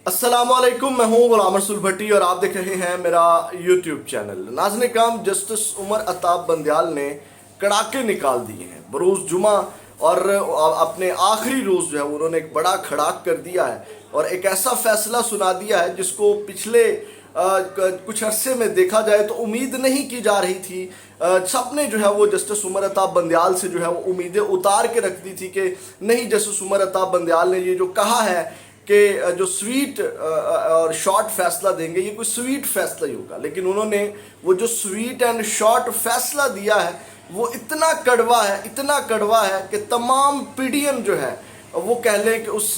अस्सलाम वालेकुम, मैं हूँ गुलाम रसूल भट्टी और आप देख रहे हैं मेरा यूट्यूब चैनल। नाज़रीन इकराम, जस्टिस उमर अताब बंदयाल ने कड़ाके निकाल दिए हैं बरोज़ जुमा और अपने आखिरी रोज़ जो है उन्होंने एक बड़ा खड़ाक कर दिया है और एक ऐसा फैसला सुना दिया है जिसको पिछले कुछ अरसे में देखा जाए तो उम्मीद नहीं की जा रही थी। सबने जो है वो जस्टिस उमर अताब बंदयाल से जो है वो उम्मीदें उतार के रख दी थी कि नहीं, जस्टिस उमर अताब बंदयाल ने ये जो कहा है कि जो स्वीट और शॉर्ट फैसला देंगे, ये कोई स्वीट फैसला ही होगा, लेकिन उन्होंने वो जो स्वीट एंड शॉर्ट फैसला दिया है वो इतना कड़वा है कि तमाम पीडीएम जो है वो कह लें कि उस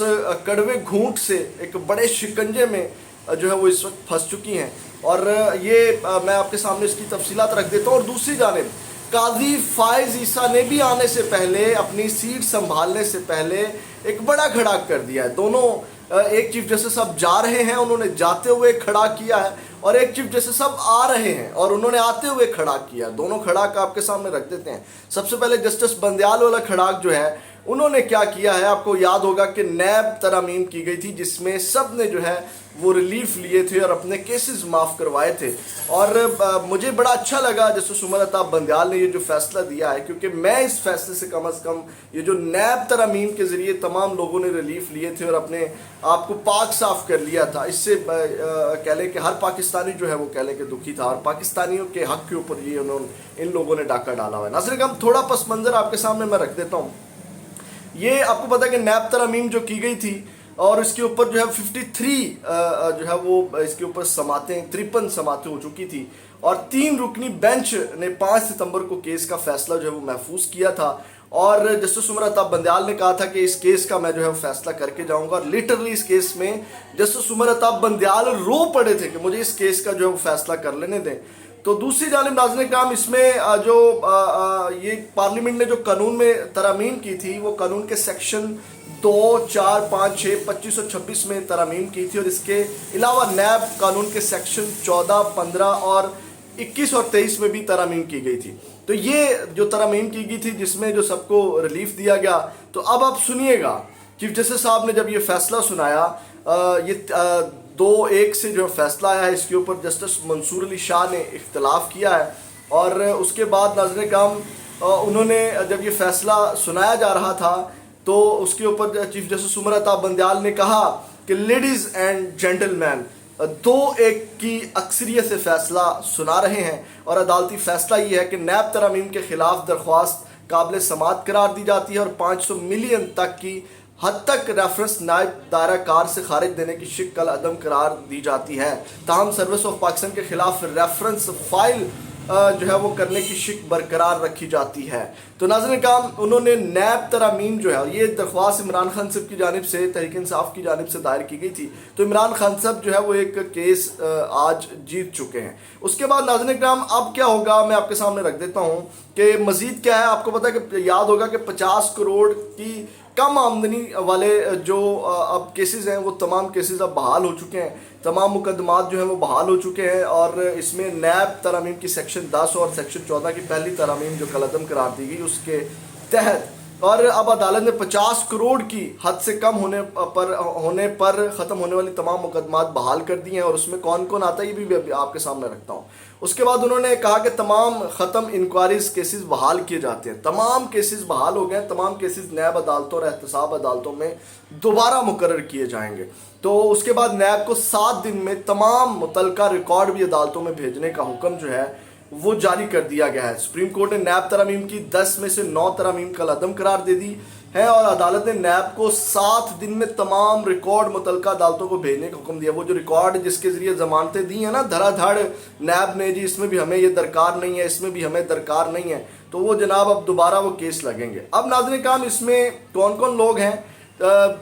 कड़वे घूंट से एक बड़े शिकंजे में जो है वो इस वक्त फंस चुकी हैं। और ये मैं आपके सामने इसकी तफसीलात रख देता हूँ। और दूसरी जानिब काजी फायज ईसा ने भी आने से पहले, अपनी सीट संभालने से पहले एक बड़ा खड़ा कर दिया है। दोनों, एक चीफ जस्टिस साहब जा रहे हैं, उन्होंने जाते हुए खड़ा किया है, और एक चीफ जस्टिस साहब आ रहे हैं और उन्होंने आते हुए खड़ा किया। दोनों खड़ाक आपके सामने रख देते हैं। सबसे पहले जस्टिस बंदयाल वाला खड़ाक जो है उन्होंने क्या किया है, आपको याद होगा कि नैब तरमीम की गई थी जिसमें सब ने जो है वो रिलीफ लिए थे और अपने केसेस माफ़ करवाए थे। और मुझे बड़ा अच्छा लगा जस्टिस उमर अताब बंदयाल ने ये जो फैसला दिया है, क्योंकि मैं इस फैसले से कम ये जो नैब तरमीम के ज़रिए तमाम लोगों ने रिलीफ लिए थे और अपने आप को पाक साफ कर लिया था, इससे कह लें कि हर पाकिस्तानी जो है वो कह लें कि दुखी था और पाकिस्तानियों के हक़ के ऊपर ये इन लोगों ने डाका डाला हुआ है। नाज़रीन, हम थोड़ा पस मंज़र आपके सामने मैं रख देता हूँ। ये आपको पता है कि नैब तरमीम जो की गई थी और इसके ऊपर जो है 53 जो है वो इसके ऊपर 53 समातें हो चुकी थी और 3 रुकनी बेंच ने 5 सितंबर को केस का फैसला जो है वो महफूज किया था। और जस्टिस उमर अताब बंदयाल ने कहा था कि इस केस का मैं जो है फैसला करके जाऊंगा, और लिटरली इस केस में जस्टिस उमर अताब बंदयाल रो पड़े थे कि मुझे इस केस का जो है वो फैसला कर लेने दें। तो दूसरी जानिब नाज़रीन इकराम, इसमें जो ये पार्लियामेंट ने जो कानून में तरमीम की थी वो कानून के सेक्शन 2, 4, 5, 6, 25 और 26 में तरमीम की थी, और इसके अलावा नैब कानून के सेक्शन 14, 15 और 21 और 23 में भी तरमीम की गई थी। तो ये जो तरमीम की गई थी जिसमें जो सबको रिलीफ दिया गया, तो अब आप सुनिएगा चीफ जस्टिस साहब ने जब ये फैसला सुनाया, ये 2-1 से जो फैसला आया है, इसके ऊपर जस्टिस मंसूर अली शाह ने इख्तलाफ किया है। और उसके बाद नाज़रीन इकराम, उन्होंने जब ये फैसला सुनाया जा रहा था तो उसके ऊपर चीफ जस्टिस उमर अताब बंदयाल ने कहा कि लेडीज़ एंड जेंटलमैन 2-1 की अक्सरियत से फैसला सुना रहे हैं और अदालती फैसला ये है कि नैब तरमीम के खिलाफ दरख्वास्त काबिल समात करार दी जाती है और 500 मिलियन तक की हद तक रेफरेंस नायब दायरा कार से खारिज देने की शिक कल अदम करार दी जाती है। ताहम सर्विस ऑफ पाकिस्तान के खिलाफ रेफरेंस फाइल जो है वो करने की शिक बरकरार रखी जाती है। तो नाज़रीन इकराम, उन्होंने नैब तरमीम जो है, ये दरख्वास्त इमरान खान साहब की जानिब से, तहरीक इंसाफ की जानिब से दायर की गई थी। तो इमरान खान साहब जो है वो एक केस आज जीत चुके हैं। उसके बाद नाज़रीन इकराम, अब क्या होगा मैं आपके सामने रख देता हूँ कि मज़ीद क्या है। आपको पता है कि याद होगा कि 50 करोड़ की कम आमदनी वाले जो अब केसेस हैं वो तमाम केसेस अब बहाल हो चुके हैं, तमाम मुकदमात जो हैं वो बहाल हो चुके हैं। और इसमें नैब तरमीम की सेक्शन 10 और सेक्शन 14 की पहली तरमीम जो कलअदम करार दी गई उसके तहत, और अब अदालत ने 50 करोड़ की हद से कम होने पर ख़त्म होने वाली तमाम मुकदमात बहाल कर दिए हैं। और उसमें कौन कौन आता है ये भी आपके सामने रखता हूँ। उसके बाद उन्होंने कहा कि तमाम ख़त्म इंक्वायरीज केसेस बहाल किए जाते हैं। तमाम केसेस बहाल हो गए, तमाम केसेस नैब अदालतों और एहतसाब अदालतों में दोबारा मुकर्रर किए जाएंगे। तो उसके बाद नैब को 7 दिन में तमाम मुतलका रिकॉर्ड भी अदालतों में भेजने का हुक्म जो है वो जारी कर दिया गया है। सुप्रीम कोर्ट ने नैब तरमीम की 10 में से 9 तरमीम कल अदम करार दे दी है और अदालत ने नैब को 7 दिन में तमाम रिकॉर्ड मुतलका अदालतों को भेजने का हुक्म दिया। वो जो रिकॉर्ड जिसके ज़रिए ज़मानतें दी हैं ना धड़ाधड़ नैब ने, जी इसमें भी हमें ये दरकार नहीं है, इसमें भी हमें दरकार नहीं है, तो वो जनाब अब दोबारा वो केस लगेंगे। अब नाज़रीन काम, इसमें कौन कौन लोग हैं?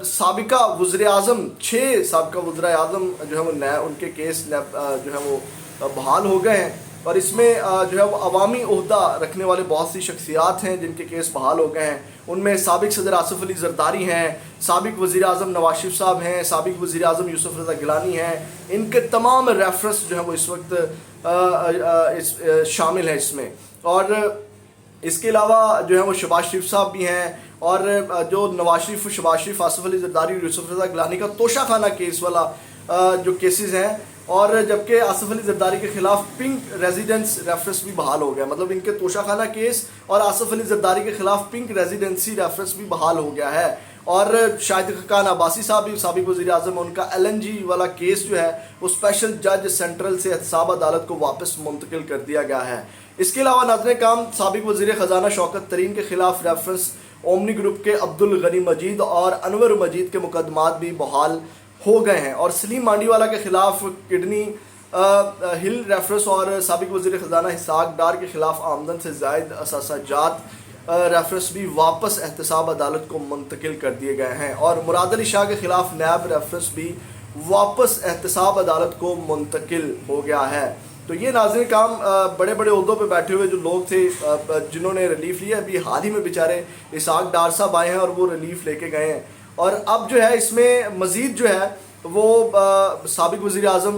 साबिका वज़ीर आज़म, 6 साबिका वज़ीर आज़म जो है वो उनके केस जो है वो बहाल हो गए हैं। और इसमें जो है वो अवामी ओहदा रखने वाले बहुत सी शख्सियात हैं जिनके केस बहाल हो गए हैं। उनमें साबिक सदर आसिफ अली जरदारी हैं, साबिक वज़ीर आज़म नवाज शरीफ साहब हैं, साबिक वज़ीर आज़म यूसुफ रज़ा गिलानी हैं। इनके तमाम रेफरेंस जो है वो इस वक्त शामिल है इसमें। और इसके अलावा जो है वो शहबाज शरीफ साहब भी हैं, और जो नवाज शरीफ, शहबाज शरीफ, आसिफ अली जरदारी और यूसुफ रज़ा गिलानी का तोशा खाना केस वाला جو کیسز ہیں، اور جبکہ آصف علی زرداری کے خلاف پنک ریزیڈنس ریفرنس بھی بحال ہو گیا، مطلب ان کے توشہ خانہ کیس اور آصف علی زرداری کے خلاف پنک ریزیڈنسی ریفرنس بھی بحال ہو گیا ہے۔ اور شاہد خاقان عباسی صاحب بھی سابق وزیر اعظم، ان کا LNG والا کیس جو ہے وہ اسپیشل جج سینٹرل سے احتساب عدالت کو واپس منتقل کر دیا گیا ہے۔ اس کے علاوہ ناظرین کرام سابق وزیر خزانہ شوکت ترین کے خلاف ریفرنس، اومنی گروپ کے عبدالغنی مجید اور انور مجید کے مقدمات بھی بحال ہو گئے ہیں، اور سلیم مانڈی والا کے خلاف کڈنی ہل ریفرنس اور سابق وزیر خزانہ اسحاق ڈار کے خلاف آمدن سے زائد اثاثہ جات ریفرنس بھی واپس احتساب عدالت کو منتقل کر دیے گئے ہیں، اور مراد علی شاہ کے خلاف نیب ریفرنس بھی واپس احتساب عدالت کو منتقل ہو گیا ہے۔ تو یہ ناظرین کرام بڑے بڑے عہدوں پہ بیٹھے ہوئے جو لوگ تھے جنہوں نے ریلیف لیا، ابھی حال ہی میں بیچارے اسحاق ڈار صاحب آئے ہیں اور وہ ریلیف لے کے گئے ہیں، اور اب جو ہے اس میں مزید جو ہے وہ سابق وزیر اعظم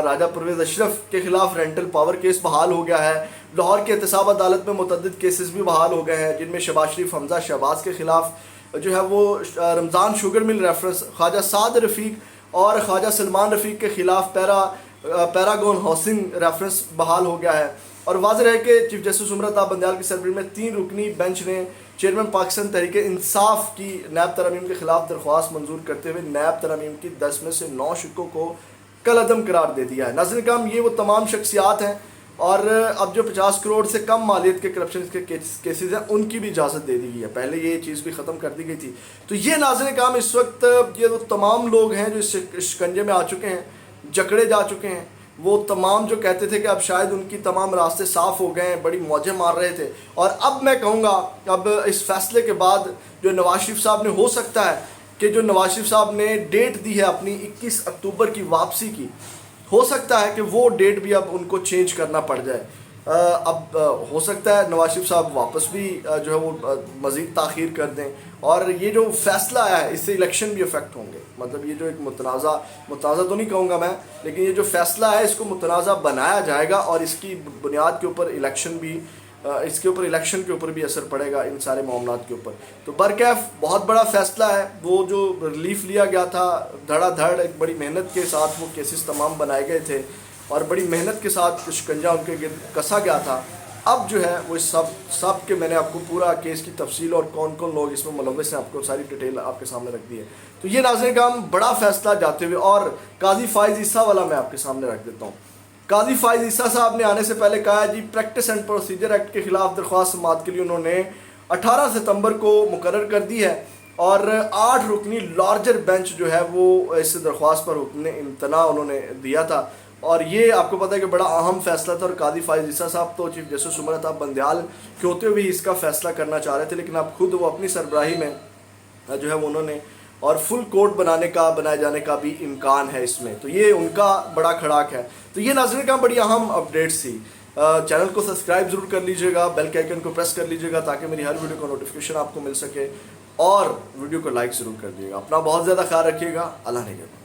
راجہ پرویز اشرف کے خلاف رینٹل پاور کیس بحال ہو گیا ہے۔ لاہور کی احتساب عدالت میں متعدد کیسز بھی بحال ہو گئے ہیں، جن میں شہباز شریف حمزہ شہباز کے خلاف جو ہے وہ رمضان sugar mill reference, Khawaja Saad رفیق اور خواجہ سلمان رفیق کے خلاف پیراگون ہاؤسنگ ریفرنس بحال ہو گیا ہے۔ اور واضح ہے کہ چیف جسٹس عمر عطا بندیال کی سربراہی میں 3 رکنی بینچ نے چیئرمین پاکستان تحریک انصاف کی نیب ترامیم کے خلاف درخواست منظور کرتے ہوئے نیب ترامیم کی 10 میں سے 9 شقوں کو کالعدم قرار دے دیا ہے۔ ناظرین کرام یہ وہ تمام شخصیات ہیں، اور اب جو 50 کروڑ سے کم مالیت کے کرپشن کے کیسز ہیں ان کی بھی اجازت دے دی گئی ہے، پہلے یہ چیز بھی ختم کر دی گئی تھی۔ تو یہ ناظرین کرام اس وقت یہ وہ تمام لوگ ہیں جو اس شکنجے میں آ چکے ہیں، جکڑے جا چکے ہیں، وہ تمام جو کہتے تھے کہ اب شاید ان کی تمام راستے صاف ہو گئے ہیں، بڑی موجیں مار رہے تھے، اور اب میں کہوں گا اب اس فیصلے کے بعد جو نواز شریف صاحب نے، ہو سکتا ہے کہ جو نواز شریف صاحب نے ڈیٹ دی ہے اپنی 21 اکتوبر کی واپسی کی، ہو سکتا ہے کہ وہ ڈیٹ بھی اب ان کو چینج کرنا پڑ جائے۔ اب ہو سکتا ہے نواز شریف صاحب واپس بھی جو ہے وہ مزید تاخیر کر دیں، اور یہ جو فیصلہ آیا ہے اس سے الیکشن بھی افیکٹ ہوں گے، مطلب یہ جو ایک متنازع تو نہیں کہوں گا میں، لیکن یہ جو فیصلہ ہے اس کو متنازع بنایا جائے گا، اور اس کی بنیاد کے اوپر الیکشن کے اوپر بھی اثر پڑے گا ان سارے معاملات کے اوپر۔ تو برکیف بہت بڑا فیصلہ ہے، وہ جو ریلیف لیا گیا تھا دھڑا دھڑ ایک بڑی محنت کے ساتھ وہ کیسز تمام بنائے گئے تھے، اور بڑی محنت کے ساتھ شکنجہ ان کے گرد کسا گیا تھا، اب جو ہے وہ سب کے میں نے آپ کو پورا کیس کی تفصیل اور کون کون لوگ اس میں ملوث ہیں آپ کو ساری ڈیٹیل آپ کے سامنے رکھ دی ہے۔ تو یہ ناظرین کرام بڑا فیصلہ جاتے ہوئے، اور قاضی فائز عیسیٰ والا میں آپ کے سامنے رکھ دیتا ہوں۔ قاضی فائز عیسیٰ صاحب نے آنے سے پہلے کہا ہے جی پریکٹس اینڈ پروسیجر ایکٹ کے خلاف درخواست سماعت کے لیے انہوں نے 18 ستمبر کو مقرر کر دی ہے، اور 8 رکنی لارجر بینچ جو ہے وہ اس درخواست پر حکم امتناع انہوں نے دیا تھا، اور یہ آپ کو پتہ ہے کہ بڑا اہم فیصلہ تھا، اور قاضی فائز عیسیٰ صاحب تو چیف جسٹس عمر عطا بندیال کے ہوتے ہوئے اس کا فیصلہ کرنا چاہ رہے تھے، لیکن اب خود وہ اپنی سربراہی میں جو ہے انہوں نے، اور فل کورٹ بنائے جانے کا بھی امکان ہے اس میں، تو یہ ان کا بڑا کھڑاک ہے۔ تو یہ ناظرین کا بڑی اہم اپڈیٹس تھی۔ چینل کو سبسکرائب ضرور کر لیجئے گا، بیل کے آئیکن کو پریس کر لیجئے گا تاکہ میری ہر ویڈیو کا نوٹیفیکیشن آپ کو مل سکے، اور ویڈیو کو لائک ضرور کر دیجیے گا۔ اپنا بہت زیادہ خیال رکھیے گا، اللہ نگہبان۔